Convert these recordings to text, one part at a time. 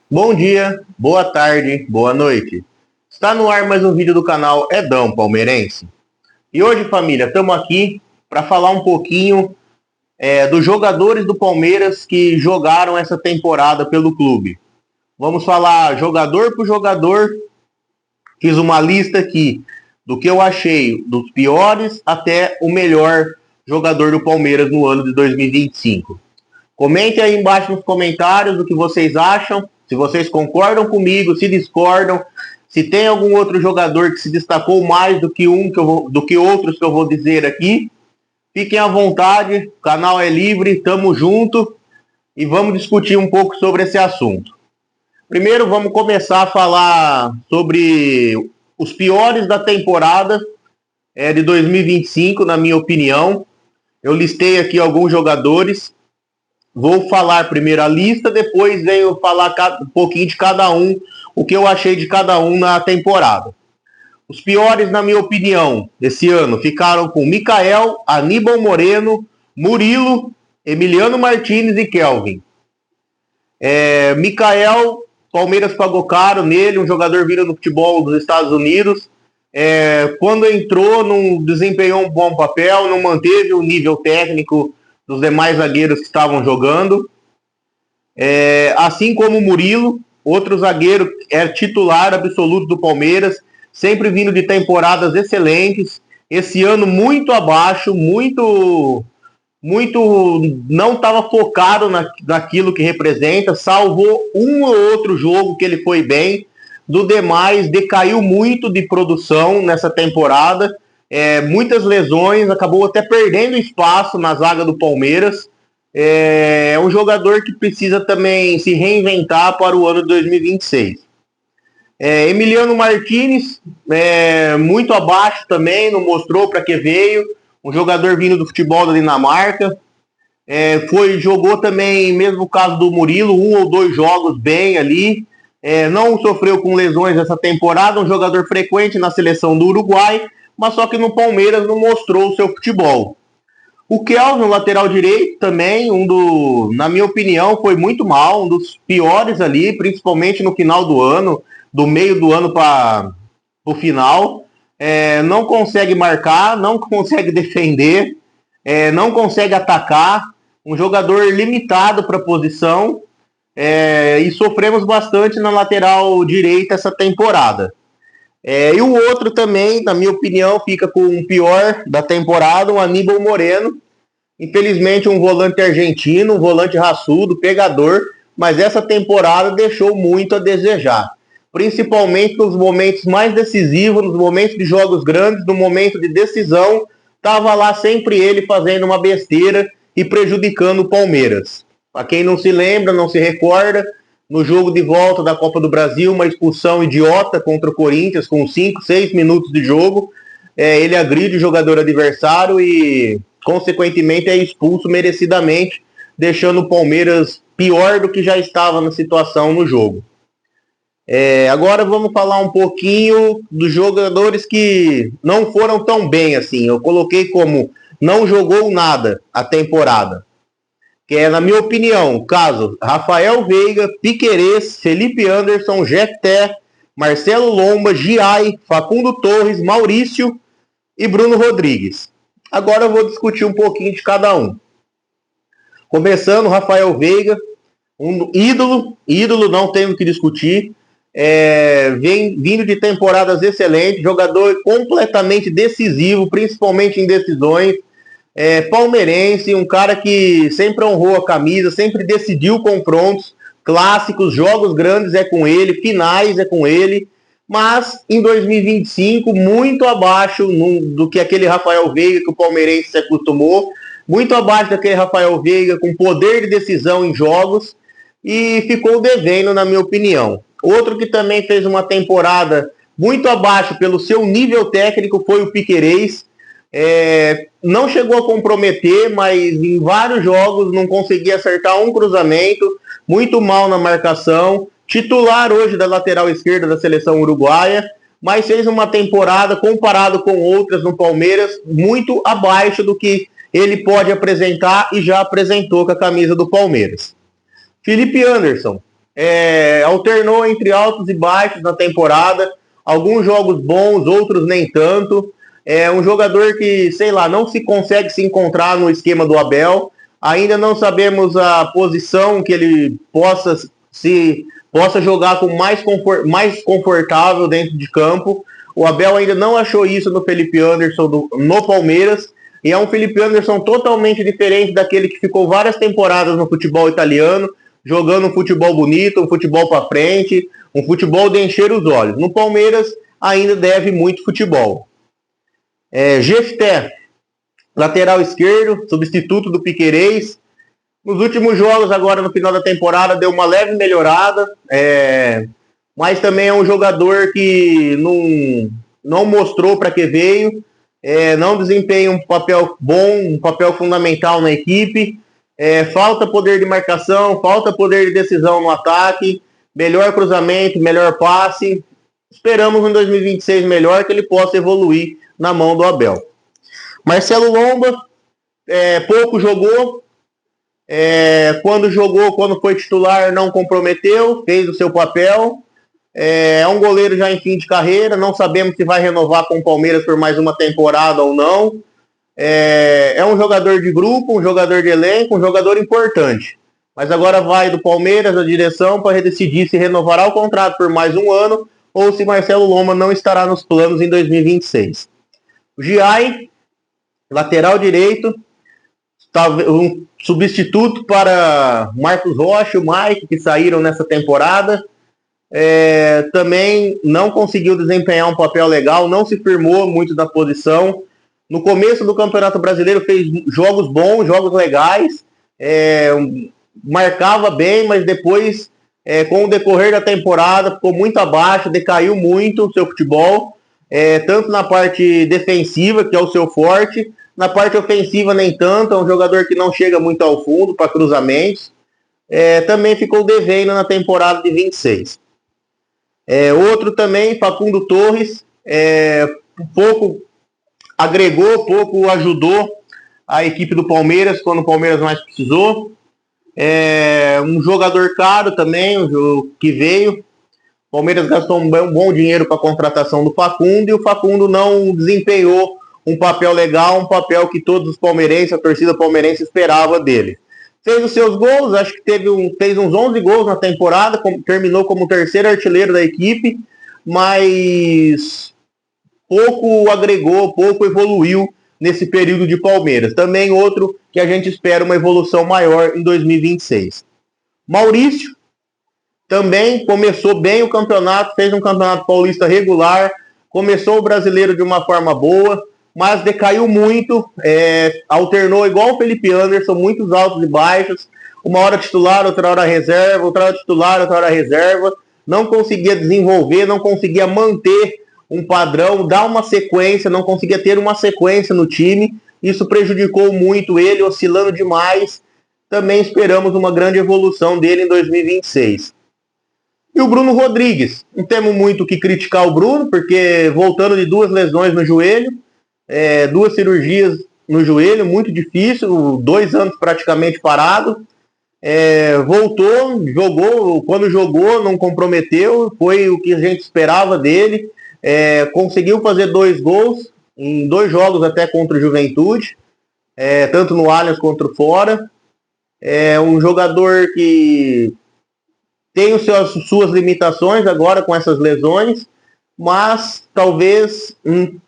Bom dia, boa tarde, boa noite. Está no ar mais um vídeo do canal Edão Palmeirense. E hoje, família, estamos aqui para falar um pouquinho dos jogadores do Palmeiras que jogaram essa temporada pelo clube. Vamos falar jogador por jogador. Fiz uma lista aqui do que eu achei dos piores até o melhor jogador do Palmeiras no ano de 2025. Comente aí embaixo nos comentários o que vocês acham, se vocês concordam comigo, se discordam, se tem algum outro jogador que se destacou mais do que outros que eu vou dizer aqui. Fiquem à vontade, o canal é livre, tamo junto e vamos discutir um pouco sobre esse assunto. Primeiro vamos começar a falar sobre os piores da temporada de 2025, na minha opinião. Eu listei aqui alguns jogadores. Vou falar primeiro a lista, depois venho falar um pouquinho de cada um, o que eu achei de cada um na temporada. Os piores, na minha opinião, desse ano ficaram com Michael, Aníbal Moreno, Murilo, Emiliano Martínez e Kelvin. Michael, Palmeiras pagou caro nele, um jogador vindo do futebol dos Estados Unidos. Quando entrou, não desempenhou um bom papel, não manteve o nível técnico dos demais zagueiros que estavam jogando. Assim como o Murilo, outro zagueiro titular absoluto do Palmeiras, sempre vindo de temporadas excelentes. Esse ano muito abaixo, muito não estava focado naquilo que representa, salvou um ou outro jogo que ele foi bem. Do demais, decaiu muito de produção nessa temporada. Muitas lesões, acabou até perdendo espaço na zaga do Palmeiras. É um jogador que precisa também se reinventar para o ano de 2026. Emiliano Martínez, muito abaixo também, não mostrou para que veio. Um jogador vindo do futebol da Dinamarca. Jogou também, mesmo caso do Murilo, 1 ou 2 jogos bem ali. Não sofreu com lesões essa temporada, um jogador frequente na seleção do Uruguai, mas só que no Palmeiras não mostrou o seu futebol. O Kelvin, o lateral direito, também, na minha opinião, foi muito mal, um dos piores ali, principalmente no final do ano, do meio do ano para o final. Não consegue marcar, não consegue defender, não consegue atacar, um jogador limitado para a posição, e sofremos bastante na lateral direita essa temporada. E o outro também, na minha opinião, fica com o pior da temporada, o Aníbal Moreno. Infelizmente, um volante argentino, um volante raçudo, pegador, mas essa temporada deixou muito a desejar. Principalmente nos momentos mais decisivos, nos momentos de jogos grandes, no momento de decisão, estava lá sempre ele fazendo uma besteira e prejudicando o Palmeiras. Para quem não se lembra, não se recorda, no jogo de volta da Copa do Brasil, uma expulsão idiota contra o Corinthians, com 5, 6 minutos de jogo. Ele agride o jogador adversário e, consequentemente, é expulso merecidamente, deixando o Palmeiras pior do que já estava na situação no jogo. Agora vamos falar um pouquinho dos jogadores que não foram tão bem assim. Eu coloquei como não jogou nada a temporada. Que na minha opinião, caso Rafael Veiga, Piquerez, Felipe Anderson, Jefté, Marcelo Lomba, Giai, Facundo Torres, Maurício e Bruno Rodrigues. Agora eu vou discutir um pouquinho de cada um. Começando, Rafael Veiga, um ídolo, não tenho o que discutir. Vem vindo de temporadas excelentes, jogador completamente decisivo, principalmente em decisões. Palmeirense, um cara que sempre honrou a camisa, sempre decidiu confrontos clássicos, jogos grandes é com ele, finais é com ele, mas em 2025 muito abaixo do que aquele Rafael Veiga que o palmeirense se acostumou, muito abaixo daquele Rafael Veiga com poder de decisão em jogos, e ficou devendo, na minha opinião. Outro que também fez uma temporada muito abaixo pelo seu nível técnico foi o Piquerez. Não chegou a comprometer, mas em vários jogos não conseguia acertar um cruzamento, muito mal na marcação, titular hoje da lateral esquerda da seleção uruguaia, mas fez uma temporada, comparado com outras no Palmeiras, muito abaixo do que ele pode apresentar e já apresentou com a camisa do Palmeiras. Felipe Anderson, alternou entre altos e baixos na temporada, alguns jogos bons, outros nem tanto. É um jogador que, sei lá, não se consegue se encontrar no esquema do Abel. Ainda não sabemos a posição que ele possa jogar com mais confortável dentro de campo. O Abel ainda não achou isso no Felipe Anderson no Palmeiras. E é um Felipe Anderson totalmente diferente daquele que ficou várias temporadas no futebol italiano, jogando um futebol bonito, um futebol para frente, um futebol de encher os olhos. No Palmeiras ainda deve muito futebol. Jefté, lateral esquerdo, substituto do Piquerez. Nos últimos jogos, agora no final da temporada, deu uma leve melhorada, mas também é um jogador que não mostrou para que veio, não desempenha um papel bom, um papel fundamental na equipe. Falta poder de marcação, falta poder de decisão no ataque, melhor cruzamento, melhor passe. Esperamos em 2026 melhor, que ele possa evoluir na mão do Abel. Marcelo Lomba, pouco jogou. Quando foi titular, não comprometeu, fez o seu papel. É um goleiro já em fim de carreira, não sabemos se vai renovar com o Palmeiras por mais uma temporada ou não. É um jogador de grupo, um jogador de elenco, um jogador importante. Mas agora vai do Palmeiras, da direção, para decidir se renovará o contrato por mais um ano ou se Marcelo Lomba não estará nos planos em 2026. O Giai, lateral direito, um substituto para Marcos Rocha e o Mike, que saíram nessa temporada. Também não conseguiu desempenhar um papel legal, não se firmou muito na posição. No começo do Campeonato Brasileiro fez jogos bons, jogos legais, marcava bem, mas depois, com o decorrer da temporada, ficou muito abaixo, decaiu muito o seu futebol, tanto na parte defensiva, que é o seu forte, na parte ofensiva nem tanto, é um jogador que não chega muito ao fundo para cruzamentos. Também ficou devendo na temporada de 26. Outro também, Facundo Torres, pouco agregou, pouco ajudou a equipe do Palmeiras quando o Palmeiras mais precisou. Um jogador caro também, que veio. O Palmeiras gastou um bom dinheiro para a contratação do Facundo e o Facundo não desempenhou um papel legal, um papel que todos os palmeirenses, a torcida palmeirense esperava dele. Fez os seus gols, acho que fez uns 11 gols na temporada, terminou como o terceiro artilheiro da equipe, mas pouco agregou, pouco evoluiu nesse período de Palmeiras. Também outro que a gente espera uma evolução maior em 2026. Maurício também começou bem o campeonato, fez um campeonato paulista regular, começou o brasileiro de uma forma boa, mas decaiu muito, alternou igual o Felipe Anderson, muitos altos e baixos, uma hora titular, outra hora reserva, outra hora titular, outra hora reserva, não conseguia desenvolver, não conseguia manter um padrão, dar uma sequência, não conseguia ter uma sequência no time, isso prejudicou muito ele, oscilando demais. Também esperamos uma grande evolução dele em 2026. E o Bruno Rodrigues, não temos muito o que criticar o Bruno, porque voltando de 2 lesões no joelho, 2 cirurgias no joelho, muito difícil, 2 anos praticamente parado. Voltou, jogou, quando jogou não comprometeu, foi o que a gente esperava dele. Conseguiu fazer 2 gols em 2 jogos até contra o Juventude, tanto no Allianz quanto fora. Um jogador que tem suas limitações agora com essas lesões, mas talvez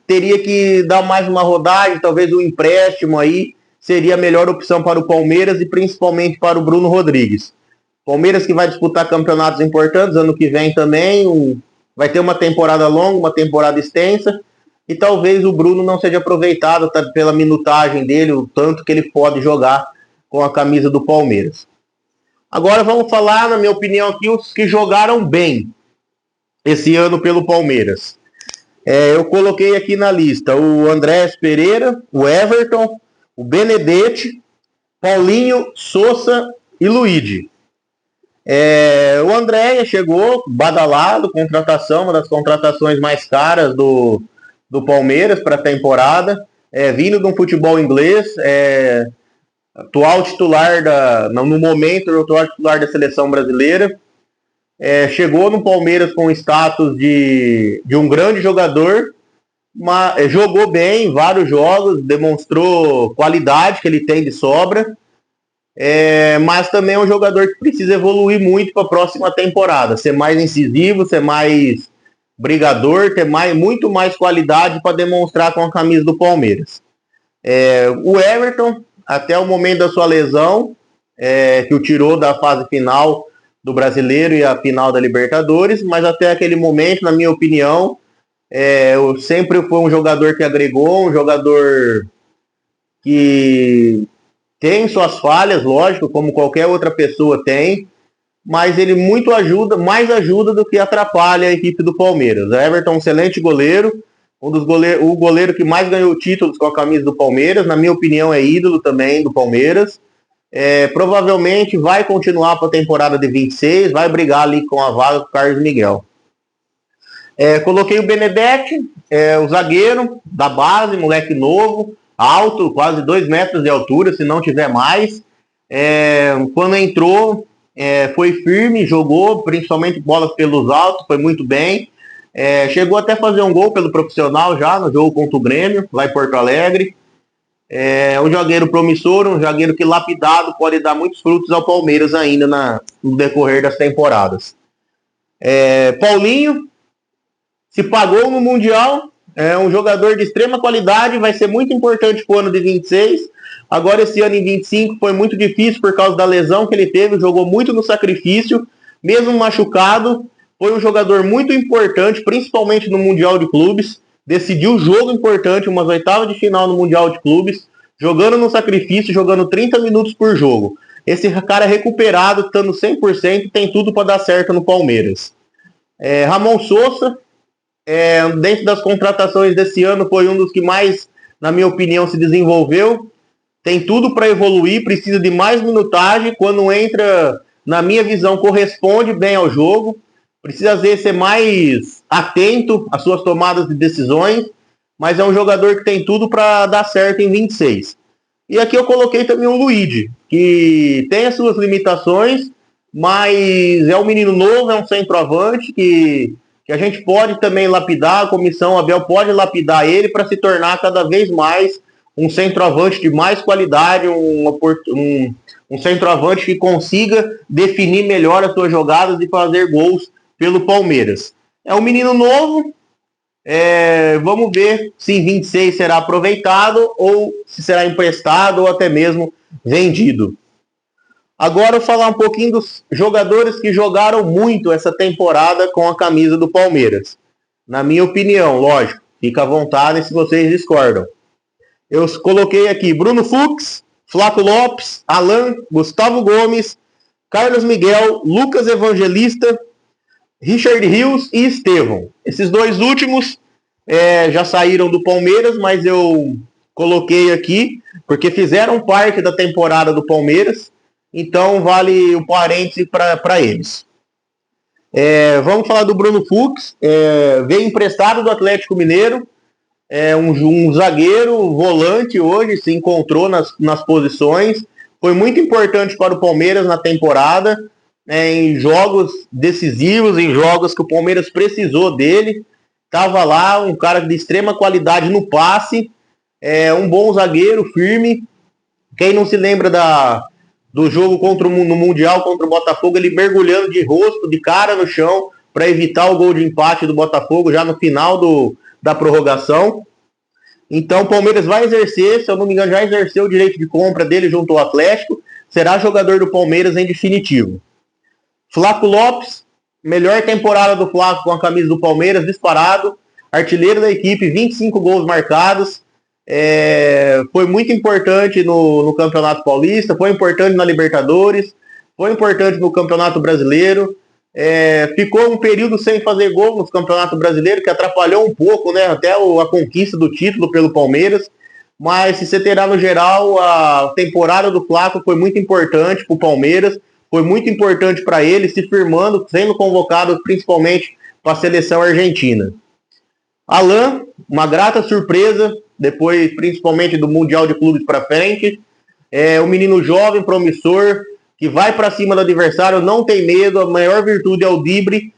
teria que dar mais uma rodagem, talvez um empréstimo aí seria a melhor opção para o Palmeiras e principalmente para o Bruno Rodrigues. Palmeiras que vai disputar campeonatos importantes ano que vem também, vai ter uma temporada longa, uma temporada extensa, e talvez o Bruno não seja aproveitado pela minutagem dele, o tanto que ele pode jogar com a camisa do Palmeiras. Agora vamos falar, na minha opinião aqui, os que jogaram bem esse ano pelo Palmeiras. Eu coloquei aqui na lista o Andrés Pereira, o Everton, o Benedetti, Paulinho, Sousa e Luigi. O André chegou badalado, contratação, uma das contratações mais caras do Palmeiras para a temporada, vindo de um futebol inglês, atual titular no momento, o atual titular da seleção brasileira. chegou no Palmeiras com o status de um grande jogador, mas jogou bem em vários jogos, demonstrou qualidade que ele tem de sobra, mas também é um jogador que precisa evoluir muito para a próxima temporada, ser mais incisivo, ser mais brigador, ter muito mais qualidade para demonstrar com a camisa do Palmeiras. O Everton, até o momento da sua lesão, que o tirou da fase final do Brasileiro e a final da Libertadores, mas até aquele momento, na minha opinião, sempre foi um jogador que agregou, um jogador que tem suas falhas, lógico, como qualquer outra pessoa tem, mas ele muito ajuda, mais ajuda do que atrapalha a equipe do Palmeiras. O Everton é um excelente goleiro, o goleiro que mais ganhou títulos com a camisa do Palmeiras, na minha opinião é ídolo também do Palmeiras. Provavelmente vai continuar para a temporada de 26, vai brigar ali com a vaga do Carlos Miguel. Coloquei o Benedetti, o zagueiro da base, moleque novo, alto, quase 2 metros de altura, se não tiver mais. Quando entrou, foi firme, jogou, principalmente bolas pelos altos, foi muito bem. Chegou até a fazer um gol pelo profissional já no jogo contra o Grêmio, lá em Porto Alegre. Um zagueiro promissor, um zagueiro que lapidado pode dar muitos frutos ao Palmeiras ainda no decorrer das temporadas. Paulinho se pagou no Mundial, é um jogador de extrema qualidade, vai ser muito importante para o ano de 26. Agora esse ano em 25 foi muito difícil por causa da lesão que ele teve, jogou muito no sacrifício, mesmo machucado, foi um jogador muito importante, principalmente no Mundial de Clubes, decidiu um jogo importante, umas oitavas de final no Mundial de Clubes, jogando no sacrifício, jogando 30 minutos por jogo. Esse cara recuperado, estando 100%, tem tudo para dar certo no Palmeiras. Ramon Sousa, dentro das contratações desse ano, foi um dos que mais, na minha opinião, se desenvolveu. Tem tudo para evoluir, precisa de mais minutagem. Quando entra, na minha visão, corresponde bem ao jogo. Precisa às vezes ser mais atento às suas tomadas de decisões, mas é um jogador que tem tudo para dar certo em 26. E aqui eu coloquei também o Luigi, que tem as suas limitações, mas é um menino novo, é um centroavante que a gente pode também lapidar, a comissão Abel pode lapidar ele para se tornar cada vez mais um centroavante de mais qualidade, um centroavante que consiga definir melhor as suas jogadas e fazer gols pelo Palmeiras. É um menino novo, vamos ver se em 26 será aproveitado ou se será emprestado ou até mesmo vendido. Agora eu vou falar um pouquinho dos jogadores que jogaram muito essa temporada com a camisa do Palmeiras. Na minha opinião, lógico, fica à vontade se vocês discordam. Eu coloquei aqui Bruno Fux, Flávio Lopes, Alan, Gustavo Gomes, Carlos Miguel, Lucas Evangelista, Richard Rios e Estevão. Esses dois últimos já saíram do Palmeiras, mas eu coloquei aqui porque fizeram parte da temporada do Palmeiras, então vale o parêntese para eles. Vamos falar do Bruno Fux, veio emprestado do Atlético Mineiro, um zagueiro, volante hoje, se encontrou nas posições, foi muito importante para o Palmeiras na temporada, em jogos decisivos, em jogos que o Palmeiras precisou dele, estava lá, um cara de extrema qualidade no passe, um bom zagueiro, firme. Quem não se lembra do jogo no Mundial contra o Botafogo, ele mergulhando de rosto, de cara no chão, para evitar o gol de empate do Botafogo já no final da prorrogação. Então o Palmeiras vai exercer, se eu não me engano, já exerceu o direito de compra dele junto ao Atlético, será jogador do Palmeiras em definitivo. Flávio Lopes, melhor temporada do Flávio com a camisa do Palmeiras, disparado, artilheiro da equipe, 25 gols marcados, foi muito importante no Campeonato Paulista, foi importante na Libertadores, foi importante no Campeonato Brasileiro, ficou um período sem fazer gol no Campeonato Brasileiro, que atrapalhou um pouco, né, até a conquista do título pelo Palmeiras, mas se você terá no geral, a temporada do Flávio foi muito importante para o Palmeiras, foi muito importante para ele, se firmando, sendo convocado principalmente para a seleção argentina. Alan, uma grata surpresa, depois principalmente do Mundial de Clubes para frente, um menino jovem, promissor, que vai para cima do adversário, não tem medo, a maior virtude é o drible,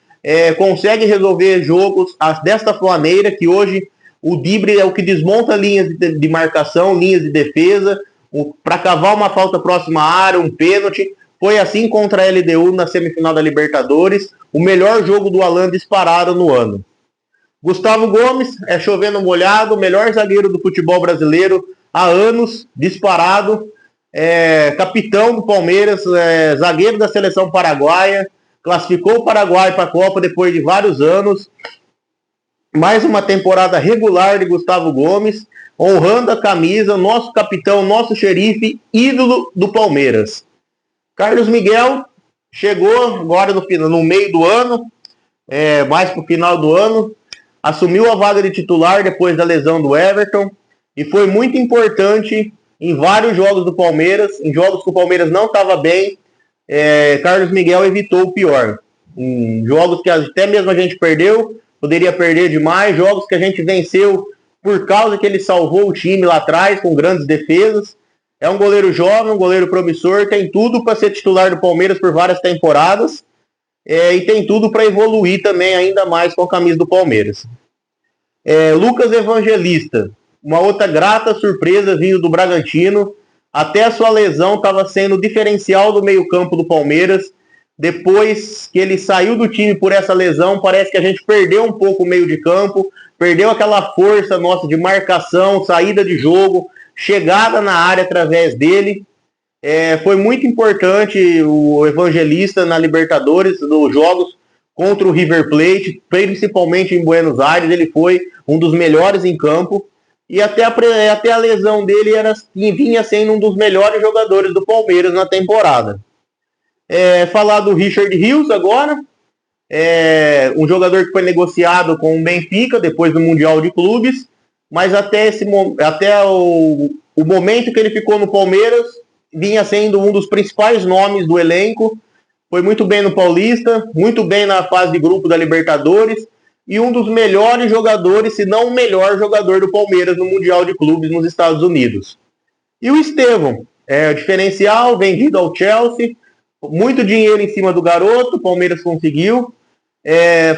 consegue resolver jogos desta maneira, que hoje o drible é o que desmonta linhas de marcação, linhas de defesa, para cavar uma falta próxima à área, um pênalti. Foi assim contra a LDU na semifinal da Libertadores, o melhor jogo do Alan disparado no ano. Gustavo Gomes, chovendo molhado, o melhor zagueiro do futebol brasileiro há anos, disparado, capitão do Palmeiras, zagueiro da seleção paraguaia, classificou o Paraguai para a Copa depois de vários anos. Mais uma temporada regular de Gustavo Gomes, honrando a camisa, nosso capitão, nosso xerife, ídolo do Palmeiras. Carlos Miguel chegou agora no meio do ano, mais para o final do ano, assumiu a vaga de titular depois da lesão do Everton e foi muito importante em vários jogos do Palmeiras, em jogos que o Palmeiras não estava bem, Carlos Miguel evitou o pior. Em jogos que até mesmo a gente perdeu, poderia perder demais, jogos que a gente venceu por causa que ele salvou o time lá atrás com grandes defesas. É um goleiro jovem, um goleiro promissor, tem tudo para ser titular do Palmeiras por várias temporadas e tem tudo para evoluir também ainda mais com a camisa do Palmeiras. Lucas Evangelista, uma outra grata surpresa vindo do Bragantino, até a sua lesão estava sendo o diferencial do meio-campo do Palmeiras. Depois que ele saiu do time por essa lesão, parece que a gente perdeu um pouco o meio de campo, perdeu aquela força nossa de marcação, saída de jogo, chegada na área através dele. Foi muito importante o Evangelista na Libertadores, nos jogos contra o River Plate, principalmente em Buenos Aires, ele foi um dos melhores em campo. E até a lesão dele vinha sendo um dos melhores jogadores do Palmeiras na temporada. Falar do Richard Rios agora, um jogador que foi negociado com o Benfica depois do Mundial de Clubes, mas até o momento que ele ficou no Palmeiras, vinha sendo um dos principais nomes do elenco, foi muito bem no Paulista, muito bem na fase de grupo da Libertadores, e um dos melhores jogadores, se não o melhor jogador do Palmeiras no Mundial de Clubes nos Estados Unidos. E o Estevão, diferencial, vendido ao Chelsea, muito dinheiro em cima do garoto, o Palmeiras conseguiu,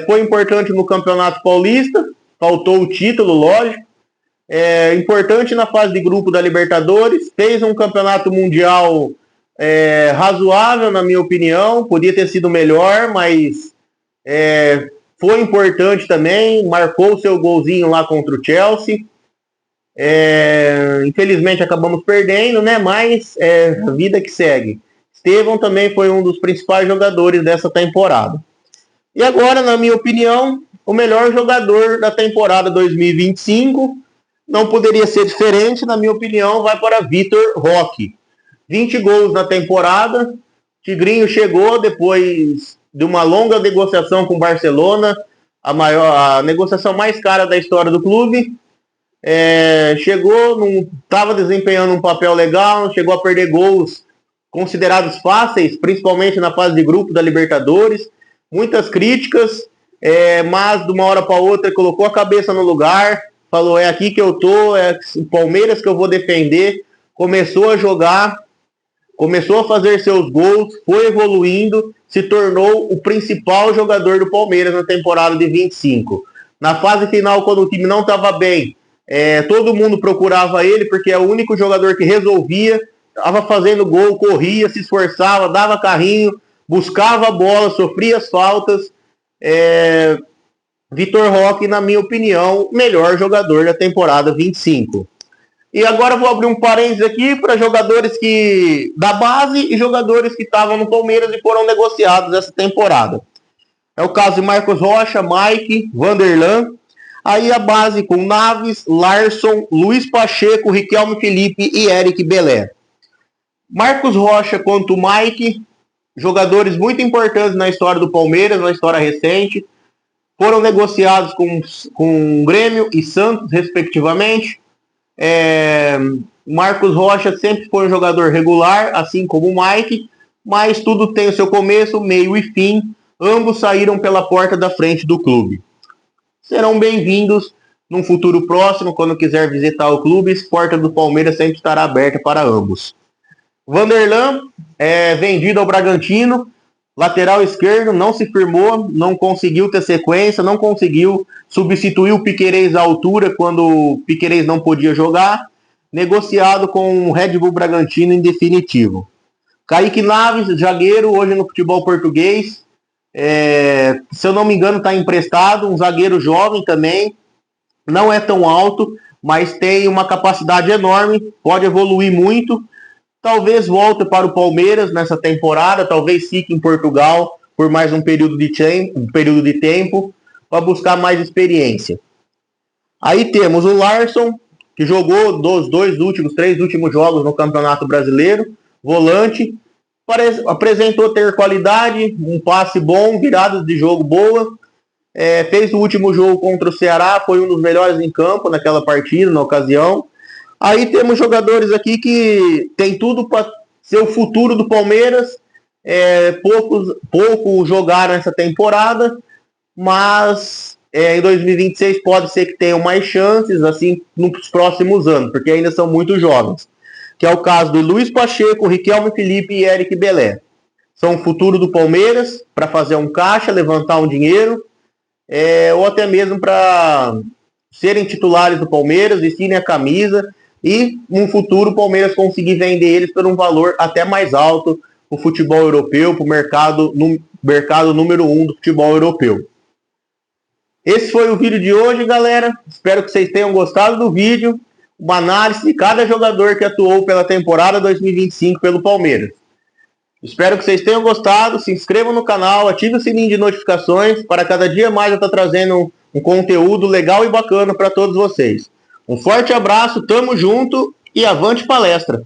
foi importante no Campeonato Paulista, faltou o título, lógico, importante na fase de grupo da Libertadores, fez um campeonato mundial razoável, na minha opinião, podia ter sido melhor, mas foi importante também, marcou o seu golzinho lá contra o Chelsea. Infelizmente acabamos perdendo, né? Mas a vida que segue. Estevão também foi um dos principais jogadores dessa temporada. E agora, na minha opinião, o melhor jogador da temporada 2025, não poderia ser diferente, na minha opinião, vai para Vitor Roque. 20 gols na temporada, Tigrinho chegou depois de uma longa negociação com o Barcelona, a negociação mais cara da história do clube. Chegou, não estava desempenhando um papel legal, chegou a perder gols considerados fáceis, principalmente na fase de grupo da Libertadores. Muitas críticas, mas de uma hora para outra colocou a cabeça no lugar, falou, é aqui que eu tô, é o Palmeiras que eu vou defender. Começou a jogar, começou a fazer seus gols, foi evoluindo, se tornou o principal jogador do Palmeiras na temporada de 25. Na fase final, quando o time não estava bem, todo mundo procurava ele, porque é o único jogador que resolvia, estava fazendo gol, corria, se esforçava, dava carrinho, buscava a bola, sofria as faltas. Vitor Roque, na minha opinião, melhor jogador da temporada 25. E agora vou abrir um parênteses aqui para jogadores da base e jogadores que estavam no Palmeiras e foram negociados essa temporada. É o caso de Marcos Rocha, Mike, Vanderlan. Aí a base com Naves, Larson, Luiz Pacheco, Riquelme Felipe e Eric Belé. Marcos Rocha quanto Mike, jogadores muito importantes na história do Palmeiras, na história recente. Foram negociados com Grêmio e Santos, respectivamente. Marcos Rocha sempre foi um jogador regular, assim como o Mike, mas tudo tem o seu começo, meio e fim. Ambos saíram pela porta da frente do clube. Serão bem-vindos num futuro próximo, quando quiser visitar o clube, a porta do Palmeiras sempre estará aberta para ambos. Vanderlan é vendido ao Bragantino, lateral esquerdo, não se firmou, não conseguiu ter sequência, não conseguiu substituir o Piquerez à altura quando o Piquerez não podia jogar, negociado com o Red Bull Bragantino em definitivo. Kaique Naves, zagueiro, hoje no futebol português, se eu não me engano está emprestado, um zagueiro jovem também, não é tão alto, mas tem uma capacidade enorme, pode evoluir muito. Talvez volte para o Palmeiras nessa temporada, talvez fique em Portugal por mais um período de tempo para buscar mais experiência. Aí temos o Larsson, que jogou dos três últimos jogos no Campeonato Brasileiro, volante, apresentou ter qualidade, um passe bom, viradas de jogo boa, fez o último jogo contra o Ceará, foi um dos melhores em campo naquela partida, na ocasião. Aí temos jogadores aqui que tem tudo para ser o futuro do Palmeiras. Pouco jogaram essa temporada, mas em 2026 pode ser que tenham mais chances assim nos próximos anos, porque ainda são muito jovens. Que é o caso do Luiz Pacheco, Riquelme Felipe e Eric Belé. São o futuro do Palmeiras para fazer um caixa, levantar um dinheiro, ou até mesmo para serem titulares do Palmeiras, vestirem a camisa. E no futuro o Palmeiras conseguir vender eles por um valor até mais alto para o futebol europeu, para o mercado número 1 do futebol europeu. Esse foi o vídeo de hoje, galera. Espero que vocês tenham gostado do vídeo. Uma análise de cada jogador que atuou pela temporada 2025 pelo Palmeiras. Espero que vocês tenham gostado. Se inscrevam no canal, ative o sininho de notificações para cada dia mais eu estar trazendo um conteúdo legal e bacana para todos vocês. Um forte abraço, tamo junto e avante palestra!